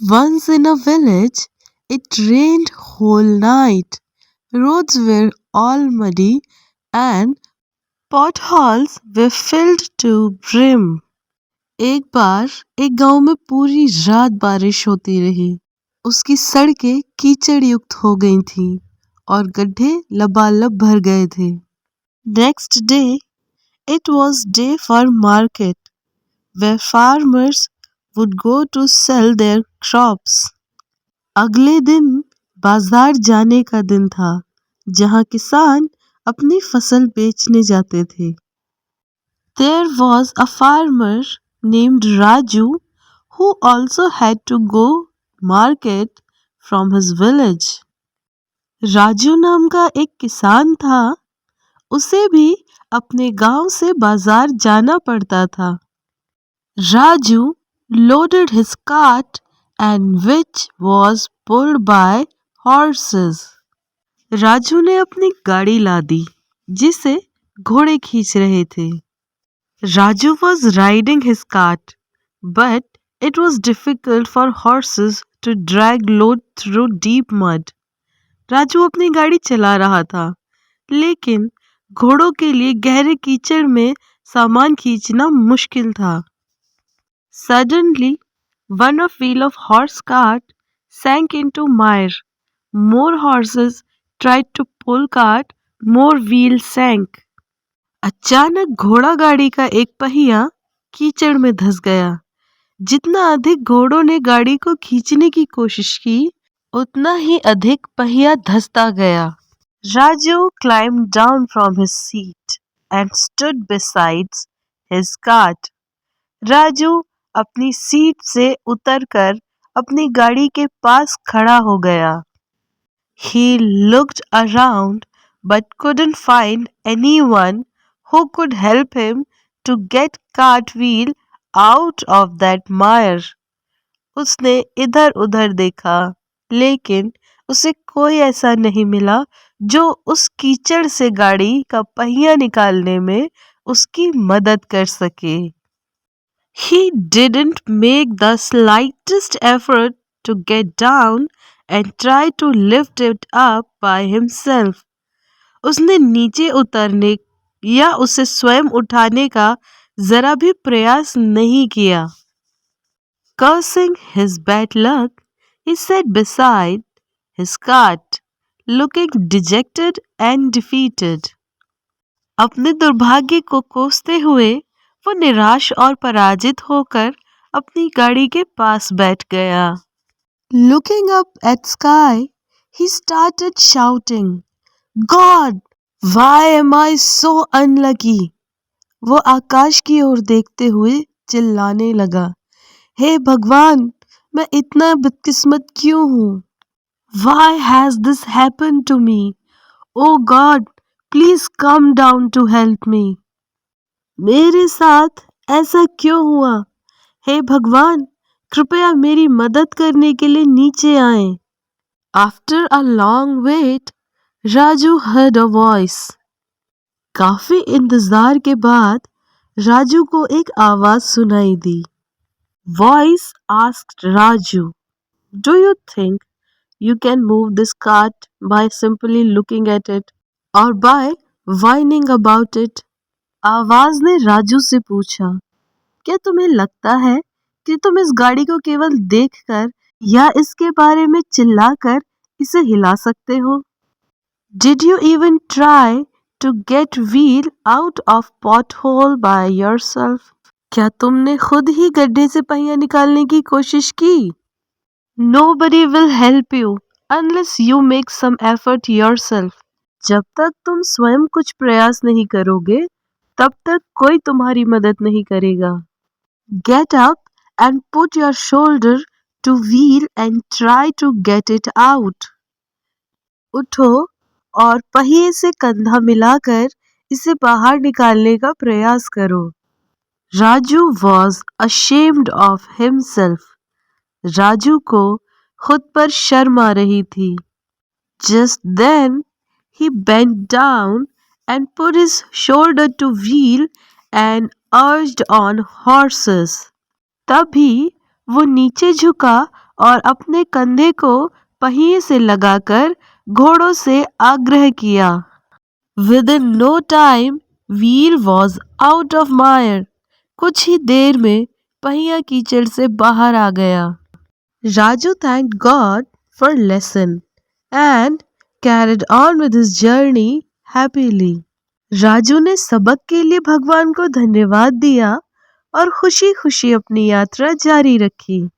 Once in a village, it rained whole night. Roads were all muddy and potholes were filled to brim. एक बार एक गांव में पूरी रात बारिश होती रही। उसकी सड़कें कीचड़ युक्त हो गई थीं और गड्ढे लबालब भर गए थे। Next day, it was day for market, where farmers would go to sell their crops. अगले दिन बाजार जाने का दिन था, जहां किसान अपनी फसल बेचने जाते थे। There was a farmer named Raju who also had to go market from his village. Raju नाम का एक किसान था, उसे भी अपने गांव से बाजार जाना पड़ता था। Raju loaded his cart and which was pulled by horses. Raju ने अपनी गाड़ी लादी, जिसे घोड़े खींच रहे थे। Raju was riding his cart, but it was difficult for horses to drag load through deep mud. Raju अपनी गाड़ी चला रहा था, लेकिन घोड़ों के लिए गहरे कीचड़ में सामान खींचना मुश्किल था। Suddenly, one wheel of horse cart sank into mire. More horses tried to pull cart, more wheels sank. अचानक घोड़ा गाड़ी का एक पहिया कीचड़ में धंस गया। जितना अधिक घोड़ों ने गाड़ी को खींचने की कोशिश की, उतना ही अधिक पहिया धंसता गया। Raju climbed down from his seat and stood beside his cart. Raju अपनी सीट से उतरकर अपनी गाड़ी के पास खड़ा हो गया। He looked around but couldn't find anyone who could help him to get cartwheel out of that mire. उसने इधर उधर देखा, लेकिन उसे कोई ऐसा नहीं मिला जो उस कीचड़ से गाड़ी का पहिया निकालने में उसकी मदद कर सके। He didn't make the slightest effort to get down and try to lift it up by himself. उसने नीचे उतरने या उसे स्वयं उठाने का जरा भी प्रयास नहीं किया। Cursing his bad luck, he sat beside his cart, looking dejected and defeated. अपने दुर्भाग्य को कोसते हुए वो निराश और पराजित होकर अपनी गाड़ी के पास बैठ गया। Looking up at sky, he started shouting, God, why am I so unlucky? वो आकाश की ओर देखते हुए चिल्लाने लगा, हे भगवान, मैं इतना बदकिस्मत क्यों हूँ? Why has this happened to me? Oh God, please come down to help me. मेरे साथ ऐसा क्यों हुआ? हे भगवान, कृपया मेरी मदद करने के लिए नीचे आएं। After a long wait, Raju heard a voice. काफी इंतजार के बाद राजू को एक आवाज सुनाई दी। Voice asked Raju, "Do you think you can move this cart by simply looking at it or by whining about it?" आवाज ने राजू से पूछा, क्या तुम्हें लगता है कि तुम इस गाड़ी को केवल देखकर या इसके बारे में चिल्लाकर इसे हिला सकते हो? Did you even try to get wheel out of pothole by yourself? क्या तुमने खुद ही गड्ढे से पहिया निकालने की कोशिश की? Nobody will help you unless you make some effort yourself. जब तक तुम स्वयं कुछ प्रयास नहीं करोगे, तब तक कोई तुम्हारी मदद नहीं करेगा। Get up and put your shoulder to wheel and try to get it out. उठो और पहिए से कंधा मिलाकर इसे बाहर निकालने का प्रयास करो। Raju was ashamed of himself. Raju को खुद पर शर्म आ रही थी। Just then, he bent down and put his shoulder to wheel and urged on horses. तभी वो नीचे झुका और अपने कंधे को पहिए से लगाकर घोड़ों से आग्रह किया। Within no time, wheel was out of mire. कुछ ही देर में पहिया कीचड़ से बाहर आ गया। Raju thanked God for lesson and carried on with his journey happily. Raju ने सबक के लिए भगवान को धन्यवाद दिया और खुशी खुशी अपनी यात्रा जारी रखी।